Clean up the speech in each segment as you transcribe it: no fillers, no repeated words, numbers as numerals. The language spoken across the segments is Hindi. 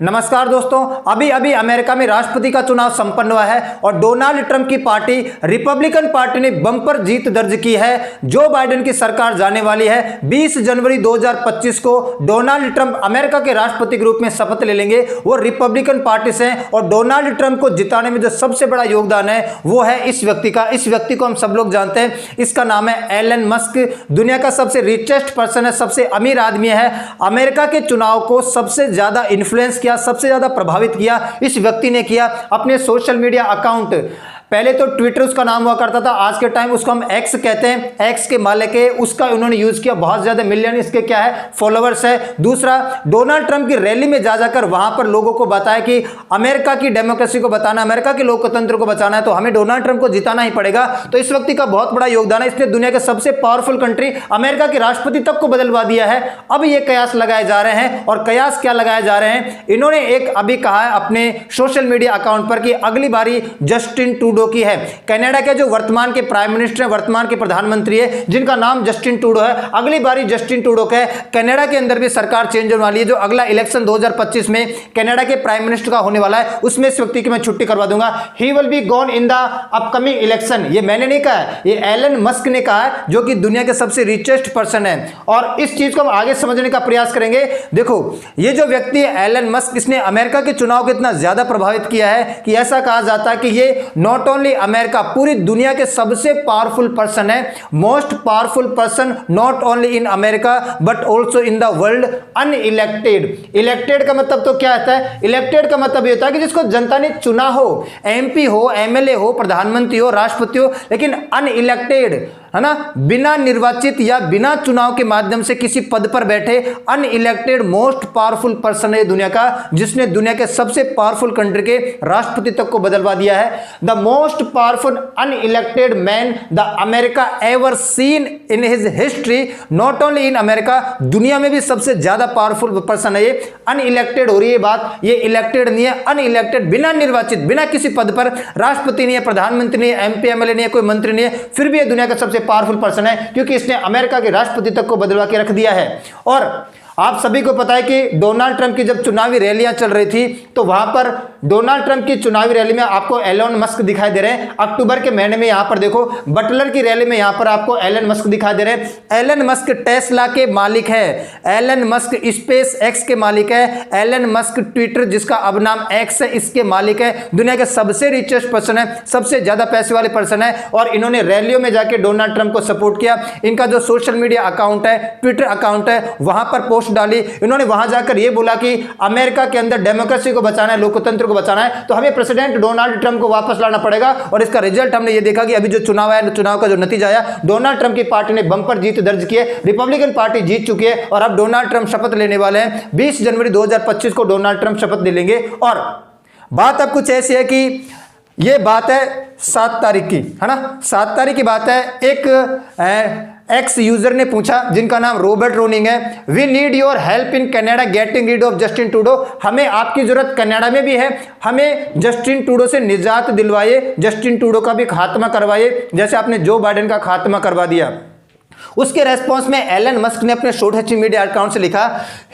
नमस्कार दोस्तों, अभी अभी अमेरिका में राष्ट्रपति का चुनाव संपन्न हुआ है और डोनाल्ड ट्रंप की पार्टी रिपब्लिकन पार्टी ने बम्पर जीत दर्ज की है। जो बाइडेन की सरकार जाने वाली है। 20 जनवरी 2025 को डोनाल्ड ट्रंप अमेरिका के राष्ट्रपति के रूप में शपथ ले लेंगे। वो रिपब्लिकन पार्टी से हैं और डोनाल्ड ट्रंप को जिताने में जो सबसे बड़ा योगदान है वो है इस व्यक्ति का। इस व्यक्ति को हम सब लोग जानते हैं, इसका नाम है एलन मस्क। दुनिया का सबसे रिचेस्ट पर्सन है, सबसे अमीर आदमी है। अमेरिका के चुनाव को सबसे ज्यादा इन्फ्लुएंस किया, सबसे ज्यादा प्रभावित किया इस व्यक्ति ने किया। अपने सोशल मीडिया अकाउंट, पहले तो ट्विटर उसका नाम हुआ करता था, आज के टाइम उसको हम एक्स कहते हैं, एक्स के मालिक है, उसका उन्होंने यूज किया। बहुत ज्यादा मिलियन इसके क्या है, फॉलोअर्स है। दूसरा, डोनाल्ड ट्रंप की रैली में जा जाकर वहां पर लोगों को बताया कि अमेरिका की डेमोक्रेसी को बचाना, अमेरिका के लोकतंत्र को बचाना है तो हमें डोनाल्ड ट्रंप को जिताना ही पड़ेगा। तो इस व्यक्ति का बहुत बड़ा योगदान है। इसने दुनिया के सबसे पावरफुल कंट्री अमेरिका के राष्ट्रपति तक को बदलवा दिया है। अब ये कयास लगाए जा रहे हैं, और कयास क्या लगाए जा रहे हैं, इन्होंने एक अभी कहा है अपने सोशल मीडिया अकाउंट पर कि अगली बारी जस्टिन ट्रूडो की है। कनाडा के जो वर्तमान के प्राइम मिनिस्टर हैं, वर्तमान के प्रधानमंत्री है, जिनका नाम जस्टिन ट्रूडो है, अगली बारी जस्टिन ट्रूडो का है। कनाडा के अंदर भी सरकार चेंज होने वाली है। जो अगला इलेक्शन 2025 में कनाडा के प्राइम मिनिस्टर का होने वाला है, उसमें इस व्यक्ति की मैं छुट्टी करवा दूंगा। ही will be gone in the upcoming election. ये मैंने नहीं कहा है, ये एलन मस्क ने कहा है, जो कि दुनिया के सबसे रिचेस्ट पर्सन है। और इस चीज को हम आगे समझने का प्रयास करेंगे। देखो, ये जो व्यक्ति है एलन मस्क, इसने अमेरिका के चुनाव को इतना ज्यादा प्रभावित किया है कि ऐसा कहा जाता है कि ये नॉट ओनली अमेरिका, पूरी दुनिया के सबसे पावरफुल पर्सन है, most powerful person not only in America but also in the world. Unelected, elected का मतलब तो क्या होता है, इलेक्टेड का मतलब ये होता है कि जिसको जनता ने चुना हो, एमपी हो, एमएलए हो, प्रधानमंत्री हो, राष्ट्रपति हो, लेकिन अनइलेक्टेड है ना, बिना निर्वाचित या बिना चुनाव के माध्यम से किसी पद पर बैठे अनइलेक्टेड मोस्ट पावरफुल पर्सन है दुनिया का, जिसने दुनिया के सबसे पावरफुल कंट्री के राष्ट्रपति तक को बदलवा दिया है। The most powerful unelected man the America ever seen in his history, not only in America, दुनिया में भी सबसे ज्यादा पावरफुल पर्सन है ये। अनइलेक्टेड हो रही है बात, ये इलेक्टेड नहीं है, अनइलेक्टेड, बिना निर्वाचित, बिना किसी पद पर, राष्ट्रपति नहीं है, प्रधानमंत्री नहीं है, एमपी एमएलए नहीं है, कोई मंत्री नहीं है, फिर भी ये दुनिया का सबसे पावरफुल पर्सन है, क्योंकि इसने अमेरिका के राष्ट्रपति तक को बदलवा के रख दिया है। और आप सभी को पता है कि डोनाल्ड ट्रंप की जब चुनावी रैलियां चल रही थी तो वहां पर डोनाल्ड ट्रंप की चुनावी रैली में आपको एलन मस्क दिखाई दे रहे हैं। अक्टूबर के महीने में यहां पर देखो, बटलर की रैली में यहां पर आपको एलन मस्क दिखाई दे रहे हैं। एलन मस्क टेस्ला के मालिक है, एलन मस्क स्पेस एक्स के मालिक है, एलन मस्क ट्विटर जिसका अब नाम एक्स है इसके मालिक है। दुनिया के सबसे रिचेस्ट पर्सन है, सबसे ज्यादा पैसे वाले पर्सन है, और इन्होंने रैलियों में जाके डोनाल्ड ट्रंप को सपोर्ट किया। इनका जो सोशल मीडिया अकाउंट है, ट्विटर अकाउंट है, वहां पर पोस्ट डाली। इन्होंने वहां जाकर यह बोला कि अमेरिका के अंदर डेमोक्रेसी को बचाना है, लोकतंत्र को बचाना है, तो हमें प्रेसिडेंट डोनाल्ड ट्रंप को वापस लाना पड़ेगा। और इसका रिजल्ट हमने ये देखा कि अभी जो चुनाव आया, चुनाव का जो नतीजा आया, डोनाल्ड ट्रंप की पार्टी ने बंपर जीत दर्ज की है, रिपब्लिकन पार्टी जीत चुकी है। और अब डोनाल्ड ट्रंप शपथ लेने वाले हैं। 20 जनवरी 2025 को डोनाल्ड ट्रंप शपथ ले लेंगे। और बात अब कुछ ऐसी है कि ये बात है 7 तारीख की, है ना, 7 तारीख की बात है। एक एक्स यूजर ने पूछा, जिनका नाम रॉबर्ट रोनिंग है, we need your help in Canada getting rid of Justin Trudeau. हमें आपकी जरूरत कनाडा में भी है, हमें जस्टिन ट्रूडो से निजात दिलवाइए, जस्टिन ट्रूडो का भी खात्मा करवाइए, जैसे आपने जो बाइडेन का खात्मा करवा दिया। उसके रेस्पॉन्स में एलन मस्क ने अपने सोशल मीडिया अकाउंट से लिखा,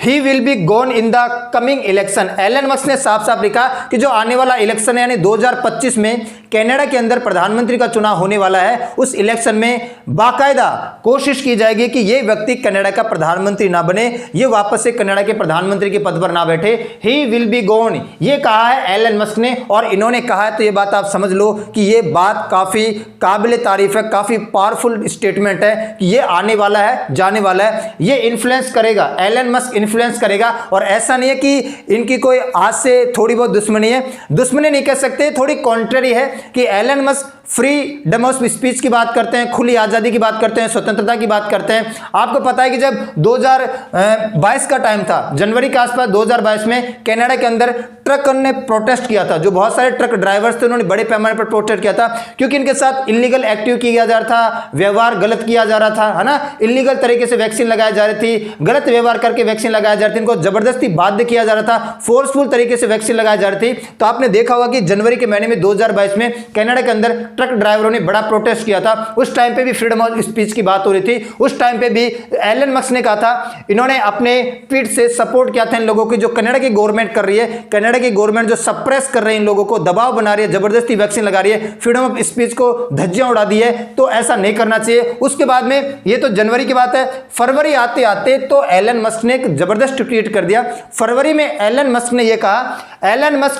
he will be gone in the coming election. Elon Musk ने साफ साफ लिखा कि जो आने वाला इलेक्शन है, यानी 2025 में कनाडा के अंदर प्रधानमंत्री का चुनाव होने वाला है, उस इलेक्शन में बाकायदा कोशिश की जाएगी कि यह व्यक्ति कनाडा का प्रधानमंत्री ना बने, ये वापस से कनाडा के प्रधानमंत्री के पद पर ना बैठे। ही विल बी गॉन, ये कहा है एलन मस्क ने, और इन्होंने कहा है, तो ये बात आप समझ लो कि ये बात काफी काबिल तारीफ है, काफी पावरफुल स्टेटमेंट है कि ये आने वाला है, जाने वाला है, ये इन्फ्लुएंस करेगा, एलन मस्क इन्फ्लुएंस करेगा। और ऐसा नहीं है कि इनकी कोई आज से थोड़ी बहुत दुश्मनी है, दुश्मनी नहीं कह सकते, थोड़ी कॉन्ट्ररी है कि Elon Musk freedom of speech की बात करते हैं, खुली आज़ादी की बात करते हैं, स्वतंत्रता की बात करते हैं। आपको पता है कि जब 2022 का टाइम था, जनवरी के आसपास 2022 में कनाडा के अंदर ट्रक ने प्रोटेस्ट किया था, जो बहुत सारे ट्रक ड्राइवर्स थे उन्होंने बड़े पैमाने पर प्रोटेस्ट किया था, क्योंकि इनके साथ इलीगल एक्टिव किया जा रहा था, व्यवहार गलत किया जा रहा था, है ना, इलीगल तरीके से वैक्सीन लगाई जा रही थी, गलत व्यवहार करके वैक्सीन लगाई जा रही थी, इनको जबरदस्ती बाध्य किया जा रहा था, फोर्सफुल तरीके से वैक्सीन लगाई जा रही थी। तो आपने देखा होगा कि जनवरी के महीने में 2022 में कनाडा के अंदर ट्रक ड्राइवरों ने बड़ा प्रोटेस्ट किया था, उस टाइम पे भी फ्रीडम ऑफ स्पीच की बात हो रही थी। उस टाइम पे भी एलन मस्क ने कहा था, इन्होंने अपने ट्वीट से सपोर्ट किया था इन लोगों की जो कनाडा की गवर्नमेंट कर रही है। कनाडा की गवर्नमेंट जो सप्रेस कर रही है, इन लोगों को दबाव बना रही है, जबरदस्ती वैक्सीन लगा रही है, फ्रीडम ऑफ स्पीच को धज्जियां उड़ा दी है, तो ऐसा नहीं करना चाहिए। उसके बाद में, ये तो जनवरी की बात है, फरवरी आते आते तो एलन मस्क ने एक जबरदस्त ट्वीट कर दिया। फरवरी में एलन मस्क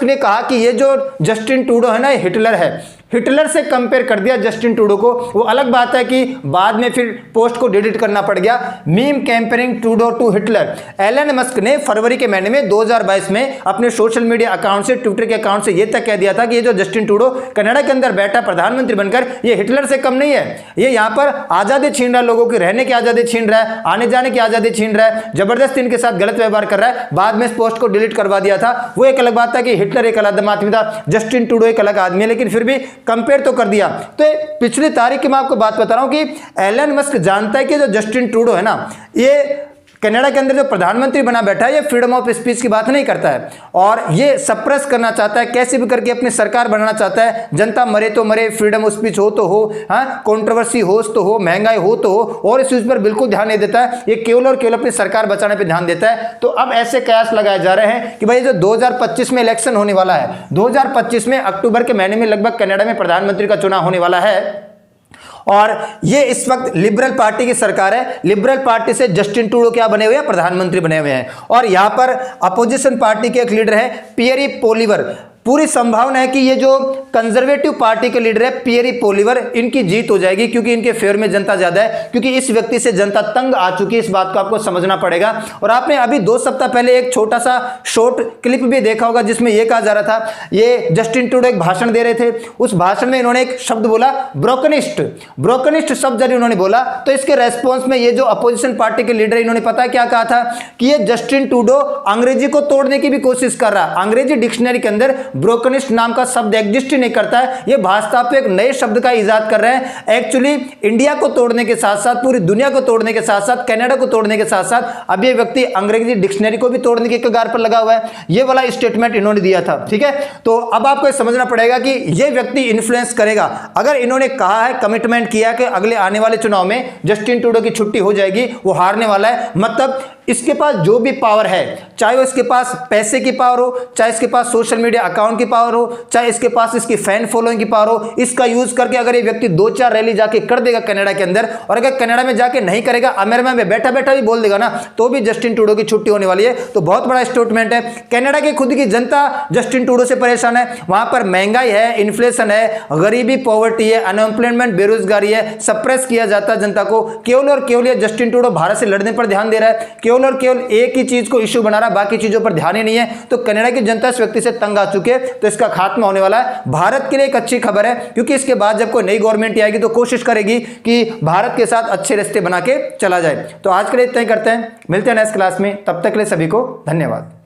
ने कहा कि ये जो जस्टिन ट्रूडो है ना, ये हिटलर है, हिटलर से कंपेयर कर दिया जस्टिन ट्रूडो को। वो अलग बात है कि बाद में फिर पोस्ट को डिलीट करना पड़ गया, meme comparing Trudeau to Hitler. Elon Musk ने फरवरी के महीने में 2022 में अपने सोशल मीडिया अकाउंट से, ट्विटर के अकाउंट से ये तक कह दिया था कि ये जो जस्टिन ट्रूडो कनाडा के अंदर बैठा प्रधानमंत्री बनकर, ये हिटलर से कम नहीं है, ये यहाँ पर आजादी छीन रहा है, लोगों की रहने की आजादी छीन रहा है, आने जाने की आजादी छीन रहा है, जबरदस्ती इनके साथ गलत व्यवहार कर रहा है। बाद में इस पोस्ट को डिलीट करवा दिया था। वो एक अलग बात था कि हिटलर एक अलग आदमी था, जस्टिन ट्रूडो एक अलग आदमी है, लेकिन फिर भी कंपेयर तो कर दिया। तो पिछली तारीख की मैं आपको बात बता रहा हूं कि एलन मस्क जानता है कि जो जस्टिन ट्रूडो है ना, ये कनाडा के अंदर जो प्रधानमंत्री बना बैठा है, ये फ्रीडम ऑफ स्पीच की बात नहीं करता है और ये सप्रेस करना चाहता है, कैसे भी करके अपनी सरकार बनाना चाहता है। जनता मरे तो मरे, फ्रीडम ऑफ स्पीच हो तो हो, हाँ, कंट्रोवर्सी हो तो हो, महंगाई हो तो हो, और इस चीज पर बिल्कुल ध्यान नहीं देता है। ये केवल और केवल अपनी सरकार बचाने पर ध्यान देता है। तो अब ऐसे कयास लगाए जा रहे हैं कि भाई जो 2025 में इलेक्शन होने वाला है, 2025 में अक्टूबर के महीने में लगभग कनाडा में प्रधानमंत्री का चुनाव होने वाला है, और ये इस वक्त लिबरल पार्टी की सरकार है। लिबरल पार्टी से जस्टिन ट्रूडो क्या बने हुए हैं, प्रधानमंत्री बने हुए हैं, और यहां पर अपोजिशन पार्टी के एक लीडर है पियरी पोलिवर। पूरी संभावना है कि ये जो कंजर्वेटिव पार्टी के लीडर है पियरी पोलिवर, इनकी जीत हो जाएगी, क्योंकि इनके फेवर में जनता ज्यादा है, क्योंकि इस व्यक्ति से जनता तंग आ चुकी है। इस बात को आपको समझना पड़ेगा। और आपने अभी 2 सप्ताह पहले एक छोटा सा शॉर्ट क्लिप भी देखा होगा, जिसमें यह कहा जा रहा था, ये जस्टिन ट्रूडो एक भाषण दे रहे थे, उस भाषण में इन्होंने एक शब्द बोला ब्रोकनिस्ट शब्द जब इन्होंने बोला, तो इसके रेस्पॉन्स में ये जो अपोजिशन पार्टी के लीडर, इन्होंने पता क्या कहा था कि ये जस्टिन ट्रूडो अंग्रेजी को तोड़ने की भी कोशिश कर रहा है। अंग्रेजी डिक्शनरी के अंदर ब्रोकनिस्ट नाम का शब्द एग्जिस्ट ही नहीं करता है। ये भाषा पे एक नए शब्द का इजाद कर रहे हैं। एक्चुअली इंडिया को तोड़ने के साथ साथ, पूरी दुनिया को तोड़ने के साथ साथ, कनाडा को तोड़ने के साथ साथ, अब ये व्यक्ति अंग्रेजी डिक्शनरी को भी तोड़ने के कगार पर लगा हुआ है। ये वाला स्टेटमेंट इन्होंने दिया था, ठीक है। तो अब आपको समझना पड़ेगा कि ये व्यक्ति इन्फ्लुएंस करेगा। अगर इन्होंने कहा है, कमिटमेंट किया कि अगले आने वाले चुनाव में जस्टिन ट्रूडो की छुट्टी हो जाएगी, वो हारने वाला है, मतलब इसके पास जो भी पावर है, चाहे वो इसके पास पैसे की पावर हो, चाहे इसके पास सोशल मीडिया अकाउंट की पावर हो, चाहे इसके पास इसकी फैन फॉलोइंग की पावर हो, इसका यूज करके अगर ये व्यक्ति 2-4 रैली जाके कर देगा कनाडा के अंदर, और अगर कनाडा में जाके नहीं करेगा, अमेरिका में बैठा बैठा भी बोल देगा ना, तो भी जस्टिन ट्रूडो की छुट्टी होने वाली है। तो बहुत बड़ा स्टेटमेंट है। कनाडा की खुद की जनता जस्टिन ट्रूडो से परेशान है। वहां पर महंगाई है, इन्फ्लेशन है, गरीबी, पॉवर्टी है, अनएम्प्लॉयमेंट, बेरोजगारी है, सप्रेस किया जाता है जनता को। केवल और केवल जस्टिन ट्रूडो भारत से लड़ने पर ध्यान दे रहा है, केवल और केवल एक ही चीज को इश्यू बना रहा है, बाकी चीजों पर ध्यान ही नहीं है। तो कनाडा की जनता इस व्यक्ति से तंग आ चुके हैं, तो इसका खात्मा होने वाला है। भारत के लिए एक अच्छी खबर है, क्योंकि इसके बाद जब कोई नई गवर्नमेंट आएगी तो कोशिश करेगी कि भारत के साथ अच्छे रिश्ते बना के चला जाए। तो आज के लिए इतना ही करते हैं, मिलते हैं नेक्स्ट क्लास में। तब तक के लिए सभी को धन्यवाद।